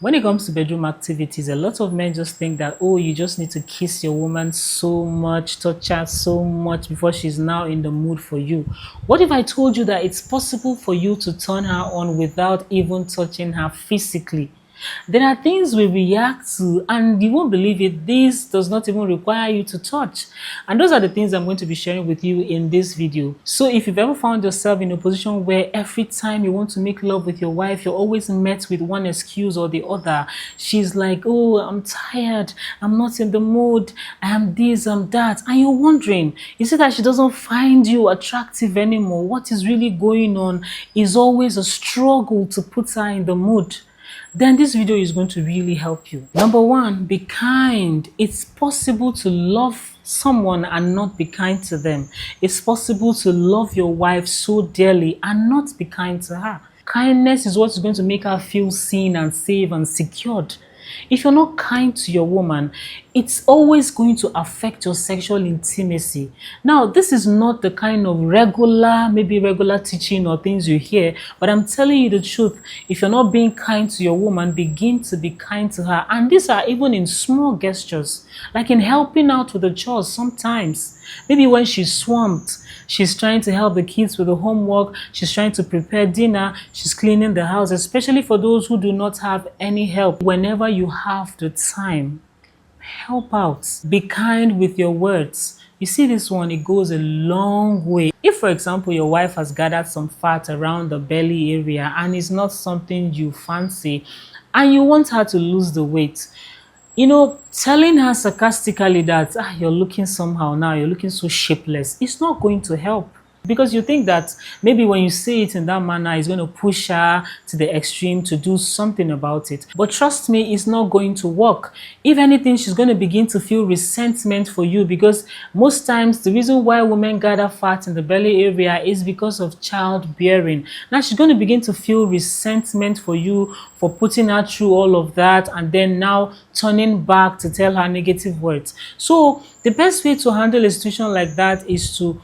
When it comes to bedroom activities, a lot of men just think that, oh, you just need to kiss your woman so much, touch her so much before she's now in the mood for you. What if I told you that it's possible for you to turn her on without even touching her physically? There are things we react to, and you won't believe it. This does not even require you to touch. And those are the things I'm going to be sharing with you in this video. So if you've ever found yourself in a position where every time you want to make love with your wife, you're always met with one excuse or the other. She's like, oh, I'm tired. I'm not in the mood. I am this, I'm that. And you're wondering, is it that she doesn't find you attractive anymore? What is really going on? Is always a struggle to put her in the mood. Then this video is going to really help you. Number one, be kind. It's possible to love someone and not be kind to them. It's possible to love your wife so dearly and not be kind to her. Kindness is what is going to make her feel seen and safe and secured. If you're not kind to your woman, it's always going to affect your sexual intimacy. Now, this is not the kind of maybe regular teaching or things you hear, but I'm telling you the truth. If you're not being kind to your woman, begin to be kind to her. And these are even in small gestures, like in helping out with the chores sometimes. Maybe when she's swamped, she's trying to help the kids with the homework, she's trying to prepare dinner, she's cleaning the house, especially for those who do not have any help. Whenever you have the time, help out. Be kind with your words. You see this one, it goes a long way. If, for example, your wife has gathered some fat around the belly area and it's not something you fancy and you want her to lose the weight, telling her sarcastically that you're looking somehow now, you're looking so shapeless, it's not going to help. Because you think that maybe when you say it in that manner, it's going to push her to the extreme to do something about it. But trust me, it's not going to work. If anything, she's going to begin to feel resentment for you, because most times the reason why women gather fat in the belly area is because of childbearing. Now she's going to begin to feel resentment for you for putting her through all of that and then now turning back to tell her negative words. So the best way to handle a situation like that is to,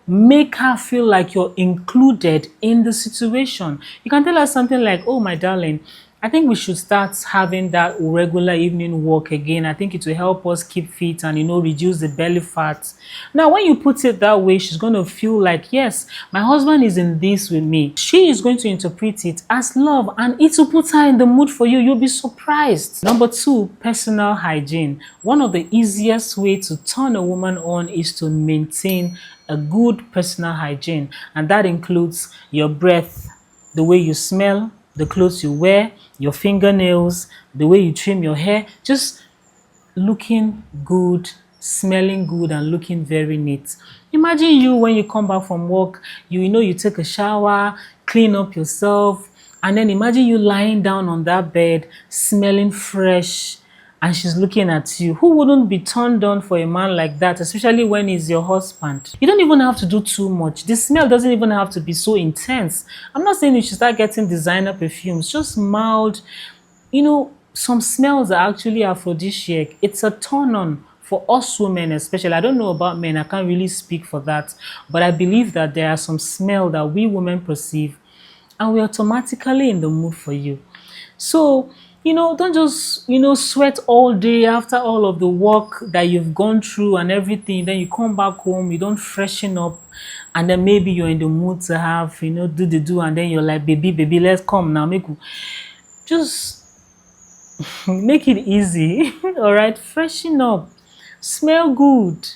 make her feel like you're included in the situation. You can tell her something like, oh, my darling, I think we should start having that regular evening walk again. I think it will help us keep fit and, reduce the belly fat. Now, when you put it that way, she's going to feel like, yes, my husband is in this with me. She is going to interpret it as love and it will put her in the mood for you. You'll be surprised. Number two, personal hygiene. One of the easiest ways to turn a woman on is to maintain a good personal hygiene. And that includes your breath, the way you smell, the clothes you wear, your fingernails, the way you trim your hair, just looking good, smelling good, and looking very neat. Imagine you when you come back from work, you take a shower, clean up yourself, and then imagine you lying down on that bed, smelling fresh, and she's looking at you. Who wouldn't be turned on for a man like that, especially when he's your husband? You don't even have to do too much. The smell doesn't even have to be so intense. I'm not saying you should start getting designer perfumes, just mild. Some smells are actually aphrodisiac. It's a turn on for us women, especially. I don't know about men, I can't really speak for that, but I believe that there are some smell that we women perceive and we're automatically in the mood for you. So don't just, sweat all day after all of the work that you've gone through and everything. Then you come back home, you don't freshen up, and then maybe you're in the mood to have, do, and then you're like, baby, let's come now. Just make it easy. All right, freshen up, smell good.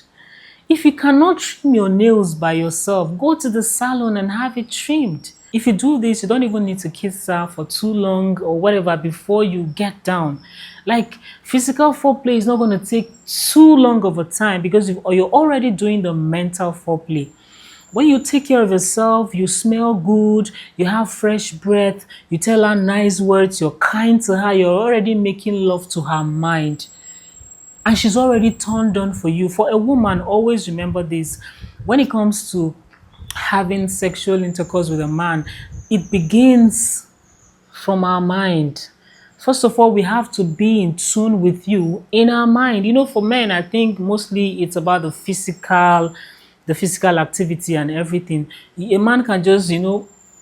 If you cannot trim your nails by yourself, go to the salon and have it trimmed. If you do this, you don't even need to kiss her for too long or whatever before you get down. Like, physical foreplay is not going to take too long of a time because you're already doing the mental foreplay. When you take care of yourself, you smell good, you have fresh breath, you tell her nice words, you're kind to her, you're already making love to her mind. And she's already turned on for you. For a woman, always remember this. When it comes to having sexual intercourse with a man, it begins from our mind. First of all, we have to be in tune with you in our mind. For men, I think mostly it's about the physical activity and everything. A man can just,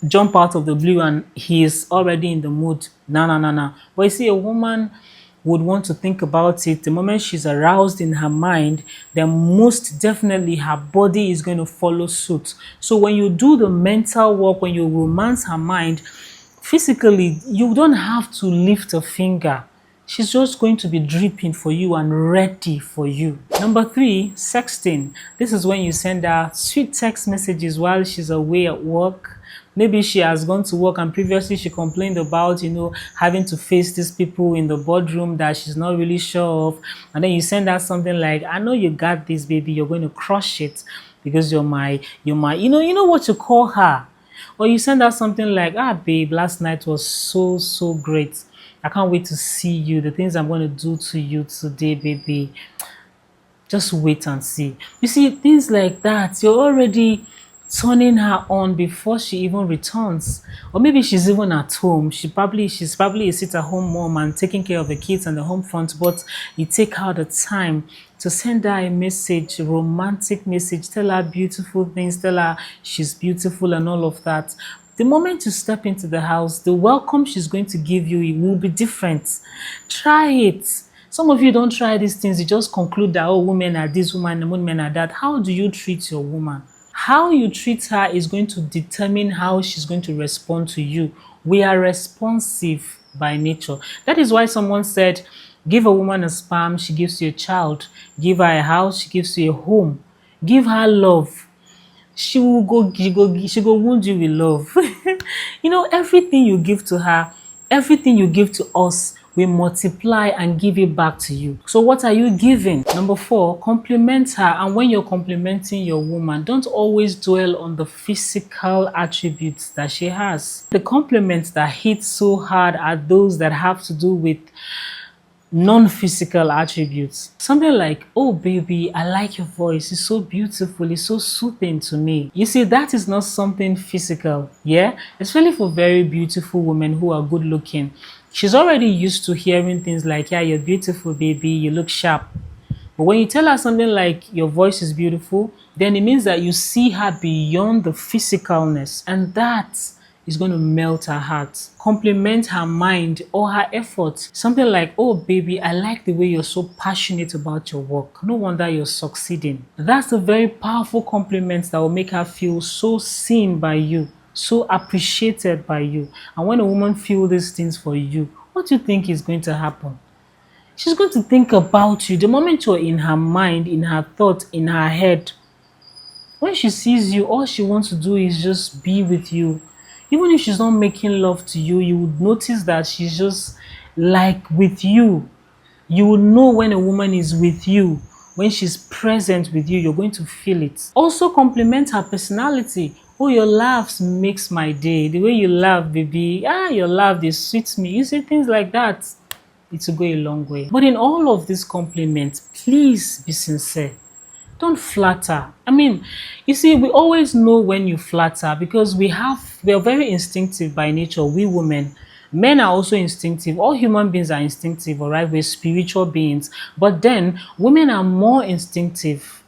jump out of the blue and he is already in the mood. No, no, no, no. But you see, a woman would want to think about it. The moment she's aroused in her mind, then most definitely her body is going to follow suit. So when you do the mental work, when you romance her mind, physically, you don't have to lift a finger. She's just going to be dripping for you and ready for you. Number three, sexting. This is when you send her sweet text messages while she's away at work. Maybe she has gone to work and previously she complained about, having to face these people in the boardroom that she's not really sure of. And then you send her something like, I know you got this, baby. You're going to crush it because you're my, you know what you call her. Or you send her something like, babe, last night was so, so great. I can't wait to see you. The things I'm going to do to you today, baby. Just wait and see. You see, things like that, you're already turning her on before she even returns. Or maybe she's even at home. She's probably a sit-at-home mom and taking care of the kids and the home front, but you take out the time to send her a message, a romantic message, tell her beautiful things, tell her she's beautiful and all of that. The moment you step into the house, the welcome she's going to give you, it will be different. Try it. Some of you don't try these things. You just conclude that, oh, women are this, women are that. How do you treat your woman? How you treat her is going to determine how she's going to respond to you. We are responsive by nature. That is why someone said, give a woman a sperm, she gives you a child. Give her a house, she gives you a home. Give her love, she go wound you with love. Everything you give to her, everything you give to us, we multiply and give it back to you. So what are you giving? Number four, compliment her. And when you're complimenting your woman, don't always dwell on the physical attributes that she has. The compliments that hit so hard are those that have to do with non-physical attributes. Something like, oh baby, I like your voice. It's so beautiful. It's so soothing to me. You see, that is not something physical. Yeah. Especially for very beautiful women who are good looking. She's already used to hearing things like, yeah, you're beautiful, baby. You look sharp. But when you tell her something like your voice is beautiful, then it means that you see her beyond the physicalness. And that is going to melt her heart, compliment her mind or her effort. Something like, oh baby, I like the way you're so passionate about your work. No wonder you're succeeding. That's a very powerful compliment that will make her feel so seen by you, so appreciated by you. And when a woman feels these things for you, what do you think is going to happen? She's going to think about you. The moment you're in her mind, in her thought, in her head, when she sees you, all she wants to do is just be with you. Even if she's not making love to you, you would notice that she's just like with you. You will know when a woman is with you. When she's present with you, you're going to feel it. Also compliment her personality. Oh, your laughs makes my day. The way you laugh, baby. Your laugh, they suits me. You say things like that. It will go a long way. But in all of these compliments, please be sincere. Don't flatter. I mean, you see, we always know when you flatter because we are very instinctive by nature, we women. Men are also instinctive. All human beings are instinctive, all right? We're spiritual beings. But then women are more instinctive.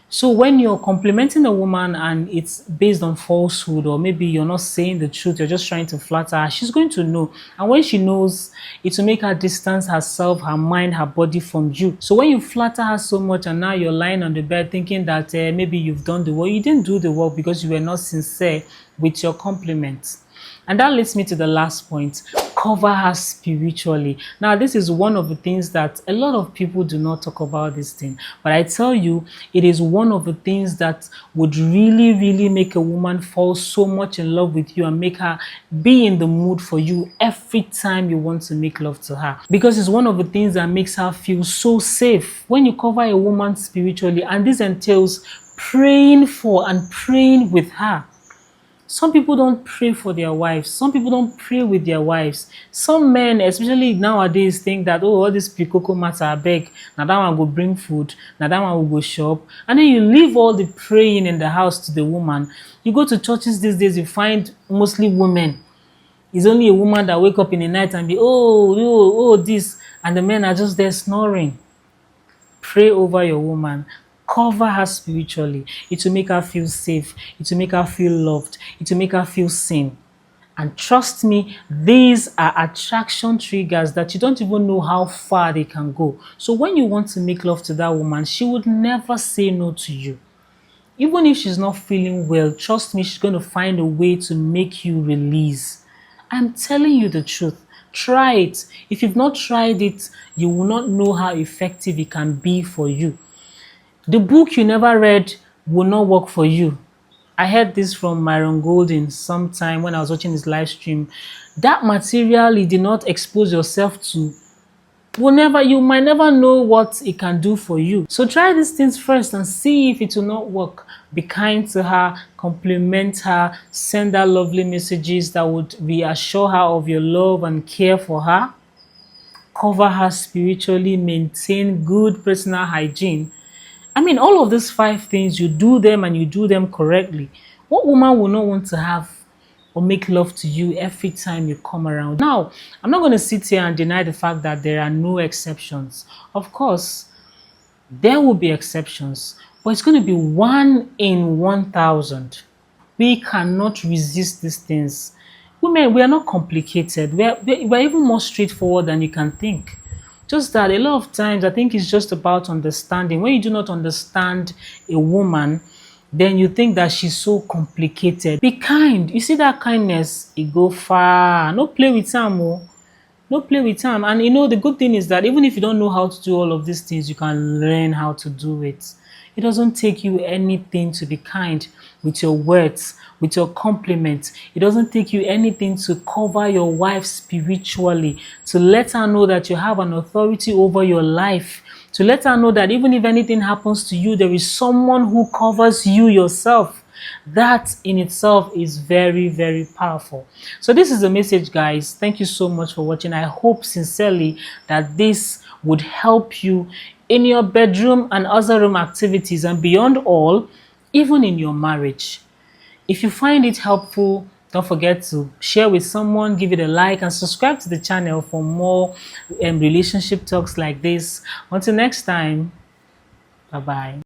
So when you're complimenting a woman and it's based on falsehood, or maybe you're not saying the truth, you're just trying to flatter her, she's going to know. And when she knows, it will make her distance herself, her mind, her body from you. So when you flatter her so much and now you're lying on the bed thinking that maybe you've done the work, you didn't do the work because you were not sincere with your compliments. And that leads me to the last point. Cover her spiritually. Now, this is one of the things that a lot of people do not talk about this thing. But I tell you, it is one of the things that would really, really make a woman fall so much in love with you and make her be in the mood for you every time you want to make love to her. Because it's one of the things that makes her feel so safe. When you cover a woman spiritually, and this entails praying for and praying with her. Some people don't pray for their wives. Some people don't pray with their wives. Some men, especially nowadays, think that, oh, all this pikoko matter, I beg. Now that one will bring food. Now that one will go shop. And then you leave all the praying in the house to the woman. You go to churches these days, you find mostly women. It's only a woman that wake up in the night and be, oh, this. And the men are just there snoring. Pray over your woman. Cover her spiritually. It will make her feel safe. It will make her feel loved. It will make her feel seen. And trust me, these are attraction triggers that you don't even know how far they can go. So when you want to make love to that woman, she would never say no to you. Even if she's not feeling well, trust me, she's going to find a way to make you release. I'm telling you the truth. Try it. If you've not tried it, you will not know how effective it can be for you. The book you never read will not work for you. I heard this from Myron Golden sometime when I was watching his live stream. That material you did not expose yourself to you might never know what it can do for you. So try these things first and see if it will not work. Be kind to her, compliment her, send her lovely messages that would reassure her of your love and care for her. Cover her spiritually, maintain good personal hygiene. I mean, all of these 5 things, you do them and you do them correctly. What woman will not want to have or make love to you every time you come around? Now, I'm not going to sit here and deny the fact that there are no exceptions. Of course, there will be exceptions, but it's going to be 1 in 1,000. We cannot resist these things. Women, we are not complicated. We're even more straightforward than you can think. Just that a lot of times, I think it's just about understanding. When you do not understand a woman, then you think that she's so complicated. Be kind. You see that kindness, it go far. No play with time, oh. No play with time. And you know, the good thing is that even if you don't know how to do all of these things, you can learn how to do it. It doesn't take you anything to be kind with your words, with your compliments. It doesn't take you anything to cover your wife spiritually, to let her know that you have an authority over your life, to let her know that even if anything happens to you, there is someone who covers you yourself. That in itself is very, very powerful. So this is the message, guys. Thank you so much for watching. I hope sincerely that this would help you in your bedroom and other room activities, and beyond all, even in your marriage. If you find it helpful, don't forget to share with someone, give it a like, and subscribe to the channel for more relationship talks like this. Until next time, bye-bye.